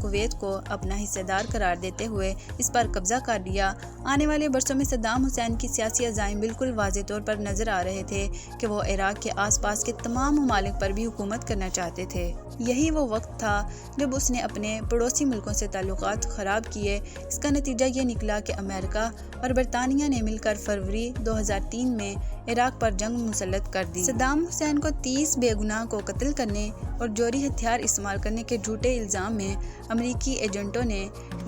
Kuwait کو اپنا حصہ دار قرار دیتے ہوئے اس پر قبضہ کر لیا۔ آنے والے برسوں میں سدام حسین کی سیاسی عزائم بالکل واضح طور پر نظر آ رہے تھے کہ وہ عراق کے آس پاس کے تمام ممالک پر بھی حکومت کرنا چاہتے تھے۔ یہی وہ وقت تھا جب اس نے اپنے پڑوسی ملکوں سے تعلقات خراب کیے۔ اس کا نتیجہ یہ نکلا کہ امریکہ اور برطانیہ نے مل کر فروری 2003 میں عراق پر جنگ مسلط کر دی۔ صدام حسین کو 30 بے گناہ کو قتل کرنے اور جوہری ہتھیار استعمال کرنے کے جھوٹے الزام میں امریکی ایجنٹوں نے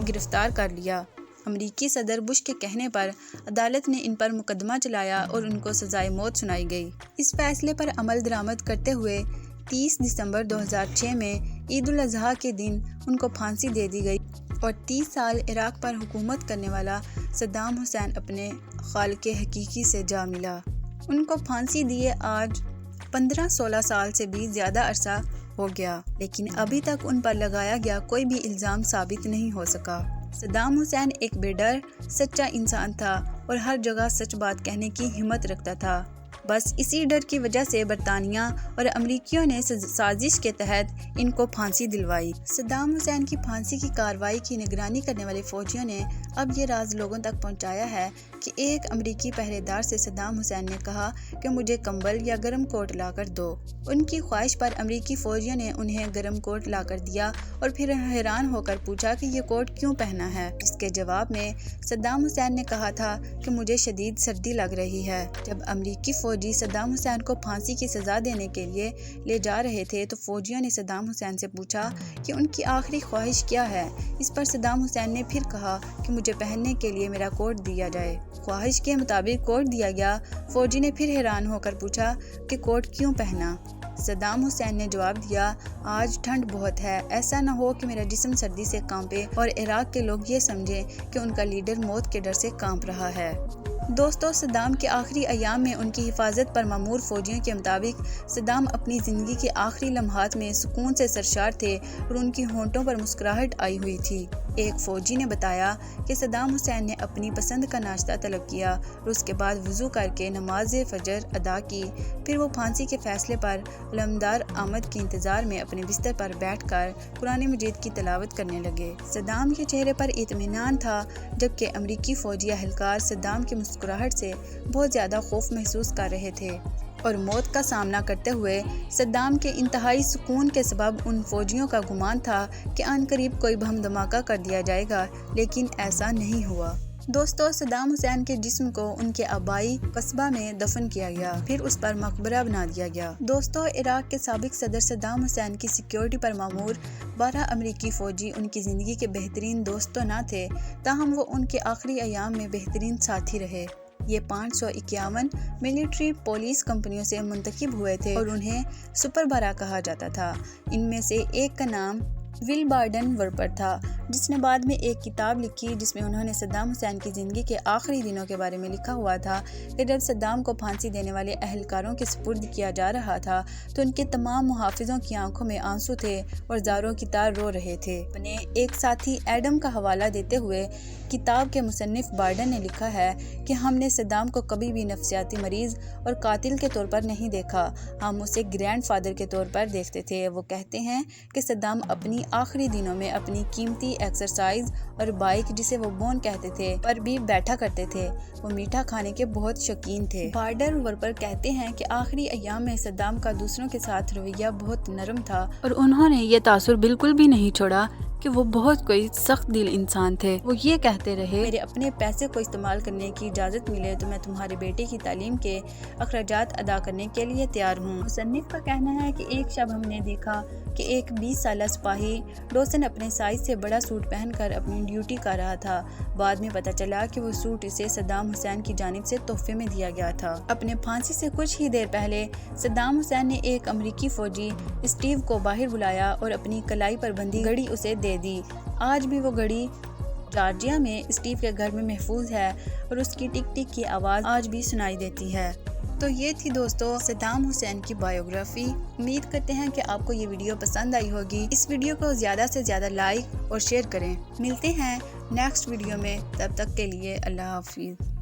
گرفتار کر لیا۔ امریکی صدر بش کے کہنے پر عدالت نے ان پر مقدمہ چلایا اور ان کو سزائے موت سنائی گئی۔ اس فیصلے پر عمل درآمد کرتے ہوئے 30 دسمبر 2006 میں عید الاضحیٰ کے دن ان کو پھانسی دے دی گئی اور 30 سال عراق پر حکومت کرنے والا صدام حسین اپنے خالق حقیقی سے جا ملا۔ ان کو پھانسی دیے آج 15-16 سال سے بھی زیادہ عرصہ ہو گیا، لیکن ابھی تک ان پر لگایا گیا کوئی بھی الزام ثابت نہیں ہو سکا۔ صدام حسین ایک بے ڈر سچا انسان تھا اور ہر جگہ سچ بات کہنے کی ہمت رکھتا تھا۔ بس اسی ڈر کی وجہ سے برطانیہ اور امریکیوں نے سازش کے تحت ان کو پھانسی دلوائی۔ صدام حسین کی پھانسی کی کارروائی کی نگرانی کرنے والے فوجیوں نے اب یہ راز لوگوں تک پہنچایا ہے کہ ایک امریکی پہرے دار سے صدام حسین نے کہا کہ مجھے کمبل یا گرم کوٹ لا کر دو۔ ان کی خواہش پر امریکی فوجیوں نے انہیں گرم کوٹ لا کر دیا اور پھر حیران ہو کر پوچھا کہ یہ کوٹ کیوں پہنا ہے، جس کے جواب میں صدام حسین نے کہا تھا کہ مجھے شدید سردی لگ رہی ہے۔ جب امریکی فوجی صدام حسین کو پھانسی کی سزا دینے کے لیے لے جا رہے تھے تو فوجیوں نے صدام حسین سے پوچھا کہ ان کی آخری خواہش کیا ہے۔ اس پر صدام حسین نے پھر کہا کہ مجھے پہننے کے لیے میرا کوٹ دیا جائے۔ خواہش کے مطابق کوٹ دیا گیا۔ فوجی نے پھر حیران ہو کر پوچھا کہ کوٹ کیوں پہنا؟ صدام حسین نے جواب دیا، آج ٹھنڈ بہت ہے، ایسا نہ ہو کہ میرا جسم سردی سے کانپے اور عراق کے لوگ یہ سمجھیں کہ ان کا لیڈر موت کے ڈر سے کانپ رہا ہے۔ دوستو، صدام کے آخری ایام میں ان کی حفاظت پر مامور فوجیوں کے مطابق صدام اپنی زندگی کے آخری لمحات میں سکون سے سرشار تھے اور ان کی ہونٹوں پر مسکراہٹ آئی ہوئی تھی۔ ایک فوجی نے بتایا کہ صدام حسین نے اپنی پسند کا ناشتہ طلب کیا اور اس کے بعد وضو کر کے نماز فجر ادا کی۔ پھر وہ پھانسی کے فیصلے پر علمدار آمد کے انتظار میں اپنے بستر پر بیٹھ کر قرآن مجید کی تلاوت کرنے لگے۔ صدام کے چہرے پر اطمینان تھا، جبکہ امریکی فوجی اہلکار صدام کی مسکراہٹ سے بہت زیادہ خوف محسوس کر رہے تھے اور موت کا سامنا کرتے ہوئے صدام کے انتہائی سکون کے سبب ان فوجیوں کا گمان تھا کہ عن قریب کوئی بم دھماکہ کر دیا جائے گا، لیکن ایسا نہیں ہوا۔ دوستو، صدام حسین کے جسم کو ان کے آبائی قصبہ میں دفن کیا گیا، پھر اس پر مقبرہ بنا دیا گیا۔ دوستو، عراق کے سابق صدر صدام حسین کی سیکیورٹی پر مامور 12 امریکی فوجی ان کی زندگی کے بہترین دوست تو نہ تھے، تاہم وہ ان کے آخری ایام میں بہترین ساتھی رہے۔ یہ 551 ملٹری پولیس کمپنیوں سے منتخب ہوئے تھے اور انہیں سپر برا کہا جاتا تھا۔ ان میں سے ایک کا نام ول بارڈن ورپر تھا، جس نے بعد میں ایک کتاب لکھی جس میں انہوں نے صدام حسین کی زندگی کے آخری دنوں کے بارے میں لکھا ہوا تھا کہ جب صدام کو پھانسی دینے والے اہلکاروں کے سپرد کیا جا رہا تھا تو ان کے تمام محافظوں کی آنکھوں میں آنسو تھے اور زاروں کی طرح رو رہے تھے۔ اپنے ایک ساتھی ایڈم کا حوالہ دیتے ہوئے کتاب کے مصنف بارڈن نے لکھا ہے کہ ہم نے صدام کو کبھی بھی نفسیاتی مریض اور قاتل کے طور پر نہیں دیکھا، ہم اسے گرینڈ فادر کے طور پر دیکھتے تھے۔ وہ کہتے ہیں کہ صدام اپنی آخری دنوں میں اپنی قیمتی ایکسرسائز اور بائک، جسے وہ بون کہتے تھے، پر بھی بیٹھا کرتے تھے۔ وہ میٹھا کھانے کے بہت شوقین تھے۔ بارڈن ورپر کہتے ہیں کہ آخری ایام میں صدام کا دوسروں کے ساتھ رویہ بہت نرم تھا اور انہوں نے یہ تاثر بالکل بھی نہیں چھوڑا کہ وہ بہت کوئی سخت دل انسان تھے۔ وہ یہ کہتے رہے، میرے اپنے پیسے کو استعمال کرنے کی اجازت ملے تو میں تمہارے بیٹے کی تعلیم کے اخراجات ادا کرنے کے لیے تیار ہوں۔ مصنف کا کہنا ہے کہ ایک شب ہم نے دیکھا کہ ایک 20 سالہ سپاہی ڈوسن اپنے سائز سے بڑا سوٹ پہن کر اپنی ڈیوٹی کر رہا تھا۔ بعد میں پتہ چلا کہ وہ سوٹ اسے صدام حسین کی جانب سے تحفے میں دیا گیا تھا۔ اپنے پھانسی سے کچھ ہی دیر پہلے صدام حسین نے ایک امریکی فوجی اسٹیو کو باہر بلایا اور اپنی کلائی پر بندھی گھڑی اسے دے دی۔ آج بھی وہ گھڑی جارجیا میں اسٹیو کے گھر میں محفوظ ہے اور اس کی ٹک ٹک کی آواز آج بھی سنائی دیتی ہے۔ تو یہ تھی دوستو صدام حسین کی بایوگرافی۔ امید کرتے ہیں کہ آپ کو یہ ویڈیو پسند آئی ہوگی۔ اس ویڈیو کو زیادہ سے زیادہ لائک اور شیئر کریں۔ ملتے ہیں نیکسٹ ویڈیو میں، تب تک کے لیے اللہ حافظ۔